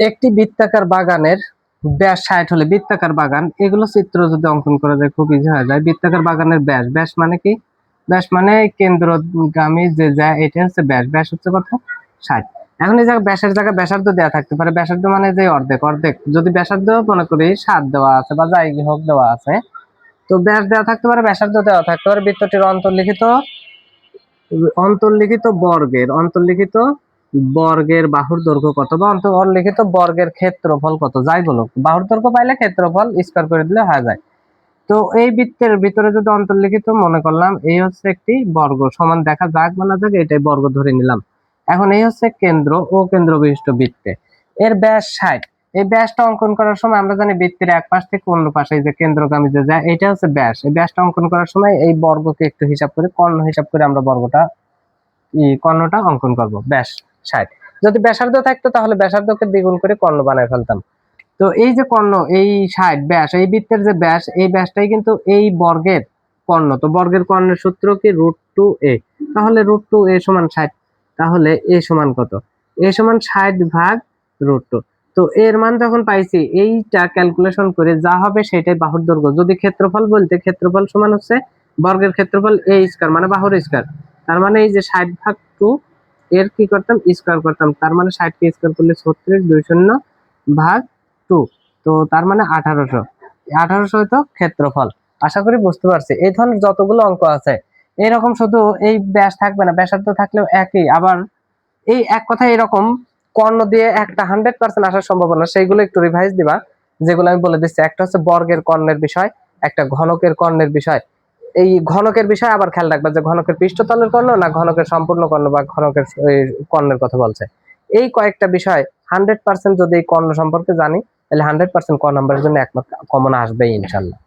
একটি বৃত্তাকার বাগানের ব্যাস 60 হলে বৃত্তাকার বাগান, এগুলো চিত্র যদি অঙ্কন করা যায় খুব ইজি হয়ে যায়। বৃত্তাকার বাগানের ব্যাস, ব্যাস মানে কি? ব্যাস মানে কেন্দ্রগামী যে যায় এটা হচ্ছে ব্যাস, ব্যাস হচ্ছে কত? 60। এখন এই জায়গায় ব্যাসের জায়গায় ব্যাসার্ধ দেওয়া থাকতে পারে, ব্যাসার্ধ মানে যে অর্ধেক, অর্ধেক যদি ব্যাসার্ধ মনে করি 7 দেওয়া আছে বা যাই হোক দেওয়া আছে, তো ব্যাস দেওয়া থাকতে পারে, ব্যাসার্ধ দেওয়া থাকতে পারে। বৃত্তটির অন্তর্লিখিত বর্গের বাহুর দৈর্ঘ্য কত, বা অন্তর্লিখিত বর্গের ক্ষেত্রফল কত, যাই বলো বাহুর দৈর্ঘ্য পাইলে ক্ষেত্রফল স্কয়ার করে দিলে হয়ে যায়। তো এই বৃত্তের ভিতরে যদি অন্তর্লিখিত মনে করলাম এই হচ্ছে একটি বর্গ, সমান দেখা যাক বা না যাক এটাই বর্গ ধরে নিলাম। এখন এই হচ্ছে কেন্দ্র ও কেন্দ্র বিশিষ্ট বৃত্তে, এর ব্যাস 60। এই ব্যাসটা অঙ্কন করার সময় আমরা জানি বৃত্তের এক পাশ থেকে অন্য পাশে এই যে কেন্দ্রগামী যে যায় এটা হচ্ছে ব্যাস। এই ব্যাসটা অঙ্কন করার সময় এই বর্গকে একটু হিসাব করে কর্ণ হিসাব করে আমরা কর্ণটা অঙ্কন করব। ব্যাস 60, যদি ব্যাসার্ধ থাকতো তাহলে ব্যাসার্ধকে দ্বিগুণ করে কর্ণ বানায় ফেলতাম। তো এই যে কর্ণ, এই 60 ব্যাস, এই বৃত্তের যে ব্যাস, এই ব্যাসটাই কিন্তু এই বর্গের কর্ণ। তো বর্গের কর্ণের সূত্র কি? √2a। তাহলে √2a সমান 60। তাহলে a সমান কত? a সমান 60 ভাগ √2। তো এর মান যখন পাইছি, এইটা ক্যালকুলেশন করে যা হবে সেটাই বাহুর দৈর্ঘ্য। যদি ক্ষেত্রফল বলতে, ক্ষেত্রফল সমান হচ্ছে বর্গের ক্ষেত্রফল a স্কয়ার মানে বাহুর স্কয়ার। তার মানে এই যে 60 ভাগ 2 এর কি করতাম? স্কয়ার করতাম। তার মানে 60 কে স্কয়ার করলে 36, 20 ভাগ 2, তো তার মানে 1800। 1800 হয়তো ক্ষেত্রফল। আশা করি বুঝতে পারছি। এই ধরনের যতগুলো অঙ্ক আছে এরকম শুধু এই ব্যাস থাকবে না, ব্যাসার্ধ থাকলেও একই। আবার এই এক কথা এরকম কর্ণ দিয়ে একটা 100% আসার সম্ভাবনা, সেইগুলো একটু রিভাইজ দিবা, যেগুলো আমি বলে দিচ্ছি। একটা হচ্ছে বর্গের কর্ণের বিষয়, একটা ঘনকের কর্ণের বিষয়। এই ঘনকের বিষয় আবার খেয়াল রাখবা যে ঘনকের পৃষ্ঠতলের কর্ণ না ঘনকের সম্পূর্ণ কর্ণ বা ঘনকের কর্ণের কথা বলছে। এই কয়েকটা বিষয় 100% যদি এই কর্ণ সম্পর্কে জানি তাহলে 100% ক নাম্বারের জন্য একমাত্র কমন আসবেই ইনশাল্লাহ।